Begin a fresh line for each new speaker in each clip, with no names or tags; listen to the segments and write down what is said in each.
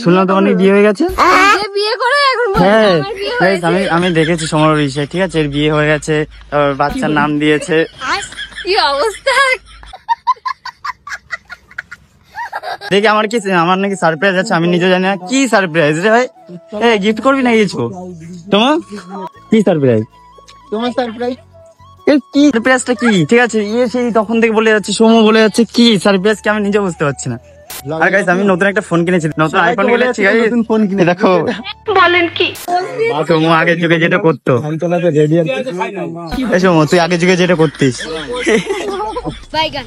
শুনলাম তোমার নাকি বিয়ে হয়ে গেছে। হ্যাঁ আমি দেখেছি সমর বিষয়, ঠিক আছে, এর বিয়ে হয়ে গেছে, বাচ্চার নাম দিয়েছে।
কি অবস্থা!
দেখি আমার নাকি সারপ্রাইজ আছে, আমি নিজে জানি না কি সারপ্রাইজ রে ভাই। গিফট করবি না কিছু? তোমার কি সারপ্রাইজ?
তোমার সারপ্রাইজ
কি সারপ্রাইজটা কি? ঠিক আছে, সেই তখন থেকে বলে যাচ্ছে, সোমো বলে যাচ্ছে কি সারপ্রাইজ কি আমি নিজে বুঝতে পারছি না। আর গাইস আমি নতুন একটা ফোন কিনেছি, নতুন আইফোন কিনেছি গাইস, নতুন ফোন কিনে দেখো।
বলেন কি?
সোমো আগের যুগে যেটা করতো, সোমো তুই আগের যুগে যেটা করতিস।
বাইগান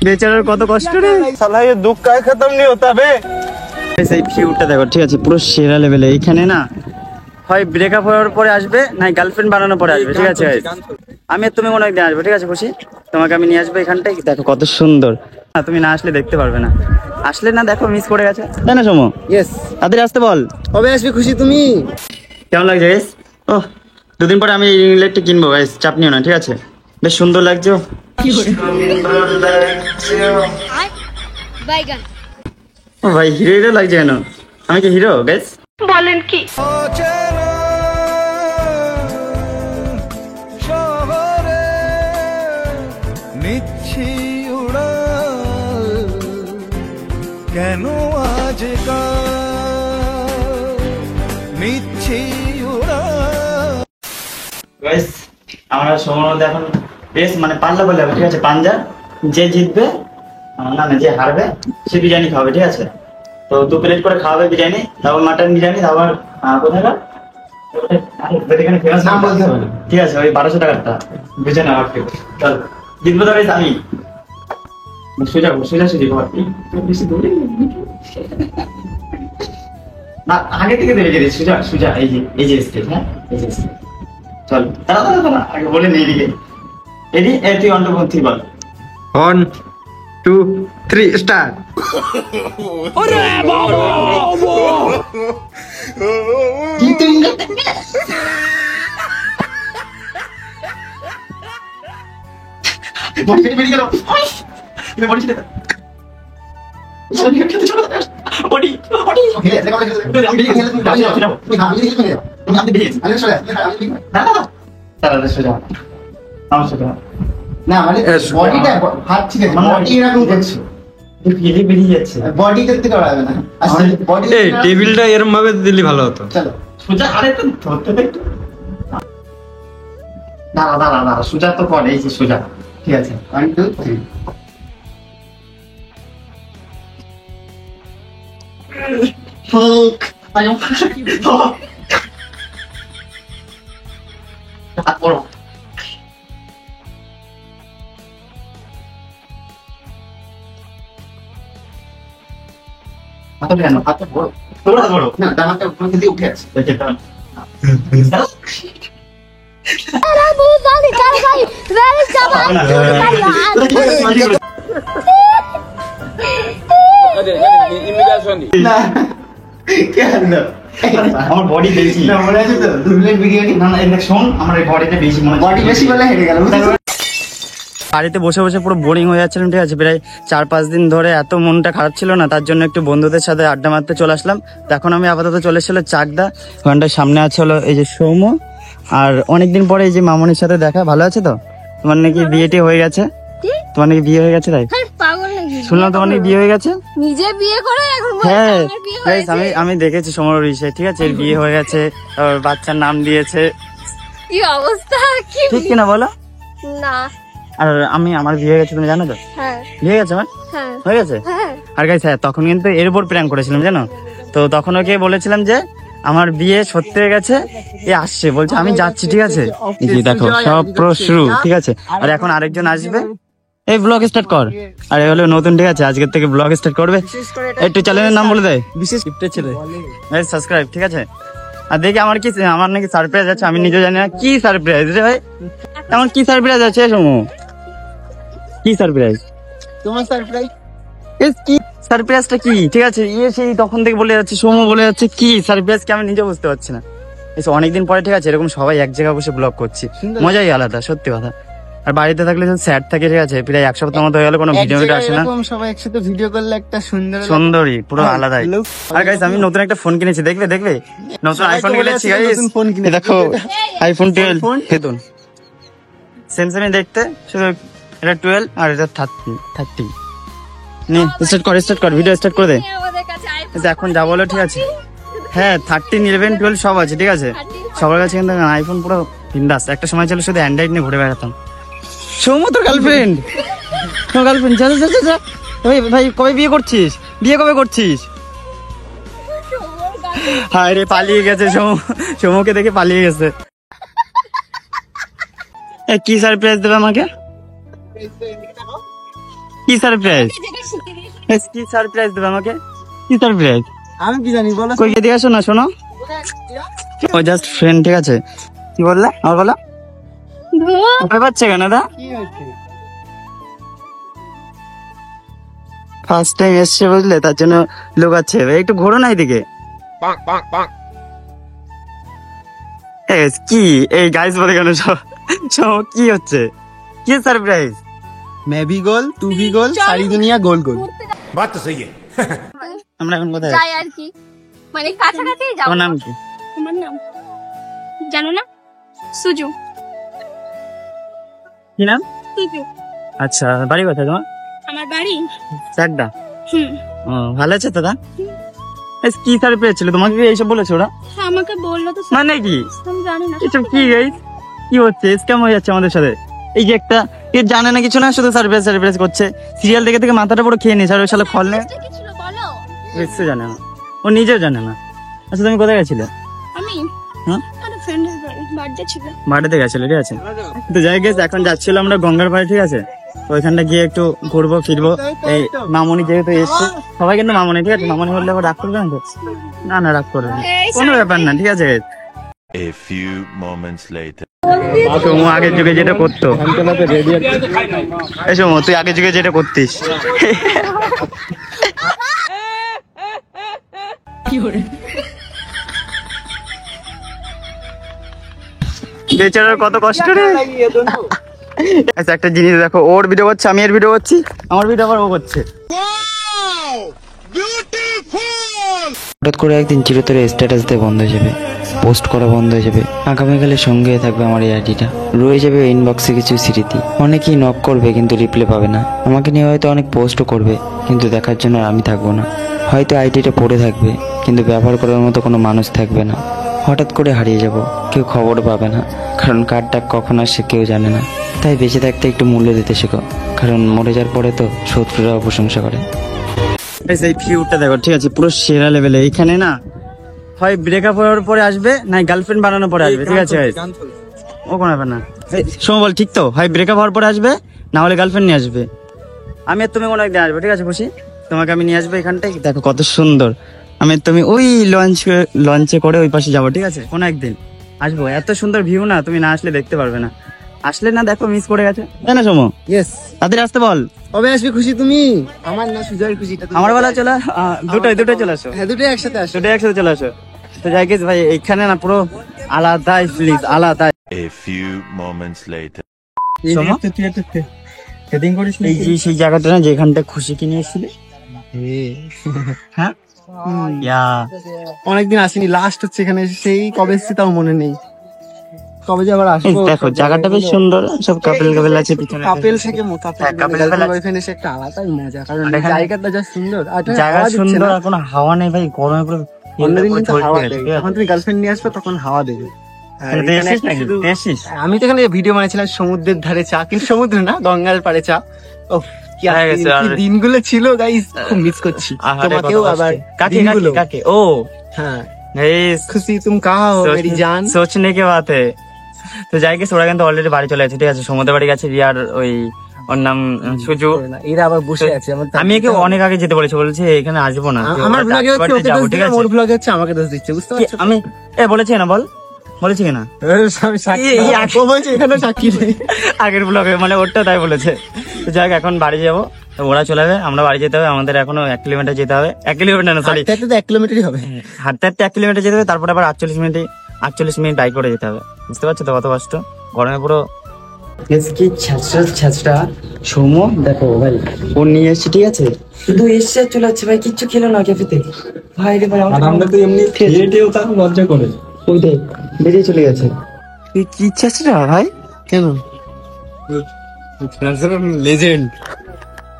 বেচারার কত কষ্ট রে, সালা ये दुख का खत्म नहीं होता बे। এই ভিউটা দেখো, ঠিক আছে, পুরো সেরা লেভেলে। এখানে না হয় ব্রেকআপ হওয়ার পরে আসবে, না গার্লফ্রেন্ড বানানোর পরে আসবে, ঠিক আছে। আমি আর তুমি কোনো একদিন আসবো, ঠিক আছে খুশি, তোমাকে আমি নিয়ে আসবো এখানটায়। দেখো কত সুন্দর, না তুমি না আসলে দেখতে পারবে না, আসলে না দেখো মিস করে গেছে, তাই না সোমো?
ইয়েস,
তাদের আসতে বল,
কবে আসবে খুশি তুমি?
কেমন লাগছে গাইস? ও দুদিন পরে আমি ইংলেটটা কিনবো গাইস, চাপ নিও না, ঠিক আছে। বেশ সুন্দর লাগছে,
বাইগান
ও ভাই হিরো হিরো লাগছে কেন? আমি কি হিরো গাইস?
বলেন কি?
কেন
গাইস আমরা সময়ের মধ্যে এখন রেস মানে পাল্লা বলে হবে, ঠিক আছে। পাঞ্জা, যে জিতবে না যে হারবে সে বিরিয়ানি খাবে, ঠিক আছে। তো 2 প্লেট করে খাওয়াবে বিরিয়ানি, তারপর মাটন বিরিয়ানি, তারপর কোথাকার এখানে ফেমাস নাম বলতে হবে না, ঠিক আছে। ওই 1200 টাকারটা বুঝে না আমাকে। চল জিতবো তো গাইস আমি। সোজা বেশি দৌড়ে না, আগে থেকে দেখে দিই সোজা এই যে স্টেজ, হ্যাঁ এই যে স্টেজ। চল দাঁড়া আগে বলে নেই দিকে এডি এ তুই 1 2 3 বল।
1 2 3 স্টার্ট।
ওরে বাবা বডি বেরিয়ে গেল, বডি ছেড়ে দাও, বডি
না মানে বডিটা হাত ঠিক আছে, বডি এরকম করছে,
বেরিয়ে যাচ্ছে,
বডি করতে পারবে না। বডি
এই টেবিলটা এরকম ভাবে দিলে ভালো হতো।
চলো
সোজা, আরে তো ধরতে দে একটু, দাঁড়া সোজা তো পড়ে, এই যে সোজা, ঠিক আছে।
1 2 3
ফুক আয়ো বড় মাথা কেন?
হাতটা বড়,
তোরা বড়
না ডানাটা উপর থেকে উঠে আছে।
আমার বডি বেশি
না মনে আছে তো 2 প্লেট বিরিয়ানি।
না শোন, আমার এই বডিটা বেশি মনে
বডি বেশি বলে হেরে গেল।
বাড়িতে বসে বসে পুরো বোরিং হয়ে যাচ্ছিলাম, ঠিক আছে। প্রায় 4-5 দিন ধরে এত মনটা খারাপ ছিল না, তার জন্য একটু বন্ধুদের সাথে আড্ডা মারতে চলে আসলাম। এখন আমি আপাতত চলে এসেছিল চাকদা, ওখানটার সামনে আছে হলো এই যে সৌম্য। আর অনেকদিন পরে এই যে মামনির সাথে দেখা, ভালো আছে তো? তোমার নাকি বিয়েটি হয়ে গেছে, তোমার নাকি বিয়ে হয়ে গেছে, তাই শুনলাম তোমার নাকি বিয়ে হয়ে গেছে।
নিজে বিয়ে করে এখন
হ্যাঁ আমি দেখেছি সমর বিষয়, ঠিক আছে, এর বিয়ে হয়ে গেছে, বাচ্চার নাম দিয়েছে।
কি অবস্থা!
ঠিক কিনা বলো?
না
আর আমার বিয়ে হয়ে গেছে, তুমি জানো তো?
হ্যাঁ
বিয়ে হয়ে গেছে আমার,
হ্যাঁ
হয়ে গেছে।
হ্যাঁ
আর গাইস তখন কিন্তু এর উপর প্ল্যান করেছিলাম, জানো তো। তখন ওকে বলেছিলাম যে আমার বিয়ে সত্যি হয়ে গেছে, এ আসছে, বলছে আমি যাচ্ছি, ঠিক আছে। জি দেখো সব পুরো শুরু, ঠিক আছে। আর এখন আরেকজন আসবে, এই ব্লগ স্টার্ট কর। আর হলো নতুন, ঠিক আছে, আজকের থেকে ব্লগ স্টার্ট করবে। একটু চ্যানেলের নাম বলে দেয়, বিশেষ গিফটের ছেলে, সাবস্ক্রাইব, ঠিক আছে। আর দেখি আমার নাকি সারপ্রাইজ আছে, আমি নিজে জানি না কি সারপ্রাইজ রে ভাই। এমন কি সারপ্রাইজ আছে সমু? কি সারপ্রাইজ?
তোমার সারপ্রাইজ
কি সারপ্রাইজটা কি? ঠিক আছে, সেই তখন থেকে বলে যাচ্ছে, সৌম্য বলে যাচ্ছে কি সারপ্রাইজ কি আমি নিজে বুঝতে পারছি না। এসে অনেকদিন পরে ঠিক আছে এরকম সবাই এক জায়গায় বসে ব্লগ করছি, মজাই আলাদা সত্যি কথা। আর বাড়িতে থাকলে স্যাড থাকে, ঠিক আছে প্রায় এক সপ্তাহ মতো হয়ে গেল কোনো ভিডিও আসে না।
এরকম সবাই একসাথে ভিডিও করলে একটা
সুন্দরী পুরো আলাদাই। আর গাইস আমি নতুন একটা ফোন কিনেছি, দেখবে নতুন আইফোন কিনেছি গাইস।
নতুন ফোন কিনে
দেখো আইফোন 12 হেতুন সেম সেমই দেখতে, শুধু এটা 12 আর এটা 30 নে স্টার্ট কর ভিডিও স্টার্ট করে দে।
আমাদের কাছে iPhone
এখন যা বলো ঠিক আছে, হ্যাঁ 13 11 12 সব আছে ঠিক আছে, সবার কাছে কিন্তু আইফোন পুরো বিন্দাস। একটা সময় ছিল শুধু অ্যান্ড্রয়েড নিয়ে ঘুরে বেড়াতাম। সৌম্য তোর গার্লফ্রেন্ড যা যা যা যা। ওই ভাই কবে বিয়ে করছিস? বিয়ে কবে করছিস? হায় রে পালিয়ে গেছে সৌম্যকে দেখে পালিয়ে গেছে। কি সারপ্রাইজ দেবে আমাকে? কি সারপ্রাইজ? কি সারপ্রাইজ দেবে আমাকে? কি সারপ্রাইজ?
আমি কি জানি বলো।
কই এদিকে আসো না, শোনো ও জাস্ট ফ্রেন্ড ঠিক আছে। কি বললে আমার বলো? ভয় পাচ্ছে কেন দা?
কি হয়েছে?
ফার্স্ট টাইম এসছে বুঝলে, তার জন্য লুকাচ্ছে। একটু ঘোরো না এদিকে। কি এই গাইস বলে কেন সব কি হচ্ছে? কি সারপ্রাইজ?
मैं भी गोल तू भी गोल सारी दुनिया गोल गोल।
बात तो सही है।
আমরা এখন কোথায়?
যাই আর কি, মানে কাছাকাছি যাও।
তোমার নাম কি?
তোমার নাম জানো না? সুজু।
কি নাম?
সুজু।
আচ্ছা বাড়ি কোথায় তোমার?
আমার বাড়ি
চাকদা।
হুম।
ও ভালো আছে দাদা? কি সারপ্রাইজ ছিল? তোমাকে কি এইসব বলেছে ওরা?
আমাকে বললো তো
মানে কি
আমি জানি না।
এসব কি গাইস? কি হচ্ছে? স্ক্যাম হয়ে যাচ্ছে আমাদের সাথে। এই যে একটা এ জানে না কিছু না, শুধু সারপ্রাইজ করছে। সিরিয়াল দেখে থেকে মাথাটা পুরো খেয়ে নিয়েছে। আর ওই শালা খল নেই,
এটা কি ছিল বলো?
কিচ্ছু জানে না, ও নিজেও জানে না। আচ্ছা তুমি কোথায় গেছিলে?
আমি
হ্যাঁ
একটা ফ্রেন্ডের বার্থডে ছিল।
বাড়িতে গেছিলে ঠিক আছে। তো যাই গেছে এখন যাচ্ছিল আমরা গঙ্গার পাড়ে ঠিক আছে। ওইখানটা গিয়ে একটু ঘুরবো ফিরবো। এই মামনি যেহেতু এসছে, সবাই কিন্তু মামনি ঠিক আছে। মামনি বললে আবার রাগ করবে না তো? না রাগ করবে না, কোনো ব্যাপার না ঠিক আছে।
A few moments later.
Soumya আগের যুগে যেটা করতো, এই সৌম্য তুই আগের যুগে যেটা করতিস। বেচারার কত কষ্ট রে। আচ্ছা একটা জিনিস দেখো, ওর ভিডিও করছে, আমি এর ভিডিও করছি, আমার ভিডিও আবার ও করছে। হঠাৎ করে একদিন চিরতরে স্ট্যাটাস দিয়ে বন্ধ হয়ে যাবে, পোস্ট করা বন্ধ হয়ে যাবে। আগামীকালের সঙ্গে থাকবে আমার এই আইডিটা, রয়ে যাবে ইনবক্সে কিছু স্মৃতি। অনেকেই নক করবে কিন্তু রিপ্লে পাবে না। আমাকে নিয়ে হয়তো অনেক পোস্টও করবে, কিন্তু দেখার জন্য আমি থাকবো না। হয়তো আইডিটা পড়ে থাকবে, কিন্তু ব্যবহার করার মতো কোনো মানুষ থাকবে না। হঠাৎ করে হারিয়ে যাব, কেউ খবর পাবে না, কারণ কার ডাক কখন আসে কেউ জানে না। তাই বেঁচে থাকতে একটু মূল্য দিতে শেখো, কারণ মরে যাওয়ার পরে তো শত্রুরাও প্রশংসা করে। এই ভিউটা দেখো ঠিক আছে, পুরো সেরা লেভেলে। এইখানে না হয় ব্রেকআপ হওয়ার পরে আসবে, না গার্লফ্রেন্ড বানানোর পরে আসবে ঠিক আছে। ও কোনো ব্যাপার না, সময় বল ঠিক তো, হয় ব্রেকআপ হওয়ার পরে আসবে, না হলে গার্লফ্রেন্ড নিয়ে আসবে। আমি আর তুমি কোনো একদিন আসবো ঠিক আছে খুশি, তোমাকে আমি নিয়ে আসবো এখানটায়। দেখো কত সুন্দর, আমি তুমি ওই লঞ্চে করে ওই পাশে যাবো ঠিক আছে। কোনো একদিন আসবো, এত সুন্দর ভিউ না, তুমি না আসলে দেখতে পারবে না। আসলে না দেখো মিস করে গেছে, তাই না সময়?
ইয়েস
তাদের আসতে বল।
কবে আসবে খুশি তুমি? আমার না সুজয়ের খুশিটা তুমি
আমার বেলা চলে দুটোই চলে আসো,
হ্যাঁ দুটোই একসাথে আসো।
দুটোই একসাথে চলে আসো। তো যাই গেছ ভাই, এখানে না পুরো আলাদাই প্লিজ আলাদাই।
A few moments later.
এই যে সেই জায়গাটা না যেখানটা খুশি কিনে এসেছিলে, হ্যাঁ
অনেকদিন আসিনি, লাস্ট হচ্ছে এখানে সেই কবে এসেছি তাও মনে নেই। কবে যে আবার আসবো।
দেখো জায়গাটা বেশ সুন্দর, সব কাপেল আছে পিছনে।
কাপেল থেকে
হ্যাঁ, couple আছে।
বয়ফ্রেন্ড এসে একটা আলাদাই মজা, কারণ
আর এখানে-
জায়গাটা যা সুন্দর। আর
জায়গা সুন্দর, আর কোনো হাওয়া নেই ভাই, গরমে পুরো
অন্যদিন কিন্তু হাওয়া দেবে, যখন তুমি গার্লফ্রেন্ড নিয়ে আসবে তখন হাওয়া দেবে। আর এখানে একটা শুধু- আমি তো এখানে ভিডিও বানিয়েছিলাম সমুদ্রের ধারে চা, কিন্তু সমুদ্র না, গঙ্গার পাড়ে চা। ও কি
হয়ে গেছে,
কি
আর-
দিনগুলো ছিল গাইস, খুব মিস করছি তোমাকেও। আবার দিনগুলো
কাকে ও
হ্যাঁ
এই
খুশি তুমি কাহা হো মেরি জান।
সোচনে কে বাত है। তো যাই গেছে, ওরা কিন্তু অলরেডি বাড়ি চলে আছে ঠিক আছে। সমুদ্র বাড়ি গেছে রিয়ার, ওই ওর নাম সুজু।
এরা আবার বসে আছে।
আমি একে অনেক আগে যেতে বলেছি এখানে আসবো না।
আমার ব্লগে হচ্ছে ওকে
যাবো
দোষ
ঠিক
দিলাম,
আছে।
ওর ব্লগে হচ্ছে আমাকে দোষ দিচ্ছে, বুঝতে পারছো?
আমি বলেছি না, বলেছি কিনা
আমি সাক্ষী,
এই
ও বলছে এখানে সাক্ষী নেই।
আগের ব্লগে, মানে ওরটা তাই বলেছে। তো যাই হোক, এখন বাড়ি যাবো। তো ওরা চলে যাবে, আমরা বাড়ি যেতে হবে, আমাদের এখনো 1 কিলোমিটার যেতে হবে। 1 কিলোমিটার না, সরি,
হাঁটতে হাঁটতে তো 1 কিলোমিটারই হবে।
হাঁটতে হাঁটতে 1 কিলোমিটার যেতে হবে, তারপরে আবার 48 মিনিট বাইক করে যেতে হবে। বুঝতে পারছো তো কত কষ্ট, গরমে পুরো কি ছ্যাঁচড়া সৌম্য। দেখো ভাই, ও নিয়ে এসছে, ঠিক আছে, শুধু এসছে চলে যাচ্ছে ভাই, কিচ্ছু খেলো না ক্যাফেতে। ভাই রে ভাই,
আমরা তো এমনি খেয়েও তার লজ্জা করে।
ওই দেখ বেরিয়ে চলে গেছে। তুই কি ছ্যাঁচড়া ভাই,
কেন? লেজেন্ড।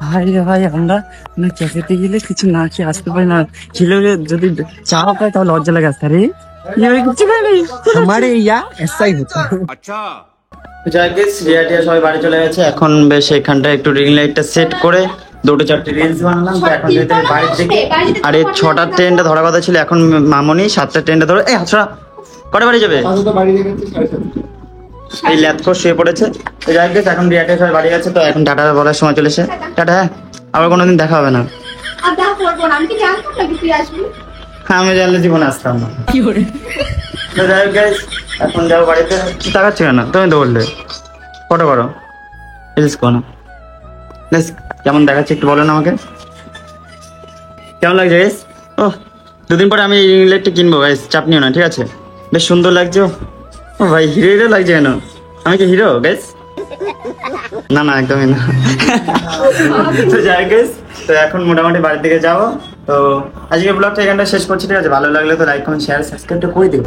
ভাই রে ভাই, আমরা না ক্যাফেতে গেলে কিছু না খেয়ে আসতে পারি না, খেলেও যদি চা পাই তাহলে লজ্জা লাগে আসতে। আরে কিছু খাই নাই।
हमारे यहाँ ऐसा ही होता है।
যাই গেস, রিয়াটিয়া সবাই বাড়ি চলে গেছে। এখন বেশ এখানটা একটু রিং লাইটটা সেট করে 2-4টে রিলস বানালাম। তো এখন যেতে হবে বাড়ির দিকে। আর এই 6টার ট্রেনটা ধরার কথা ছিল, এখন মামনি 7টার ট্রেনটা ধরে। এই হাতরা কটা বাড়ি যাবে? এই ল্যাথকো শুয়ে পড়েছে। তো যাই গেস, এখন রিয়াটিয়া সবাই বাড়ি গেছে। তো এখন টাটা বলার সময় চলেছে। টাটা, হ্যাঁ, আবার কোনোদিন দেখা হবে না।
আর দেখা করবো না, আমি কি জানতাম নাকি তুই আসবি?
আমি জানলে জীবনে আসতাম না। তো যাই হোক guys, এখন যাবো বাড়িতে। কি তাকাচ্ছি না, তুমি তো বললে ফটো করো, রিলস করো না। Guys, কেমন দেখাচ্ছে একটু বলো না আমাকে, কেমন লাগছে গাইস? ও 2 দিন পরে আমি রিং লাইটটা কিনবো গাইস, চাপ নিও না, ঠিক আছে? বেশ সুন্দর লাগছে। ও ভাই, হিরো হিরো লাগছে কেন? আমি কি হিরো গাইস? না না, একদমই না। তো যাই গাইস, তো এখন মোটামুটি বাড়ির দিকে যাবো। তো আজকে ব্লগটা এখানটা শেষ করছি, ঠিক আছে? ভালো লাগলে তো লাইক কমেন্ট শেয়ার সাবস্ক্রাইবটা করে দিও।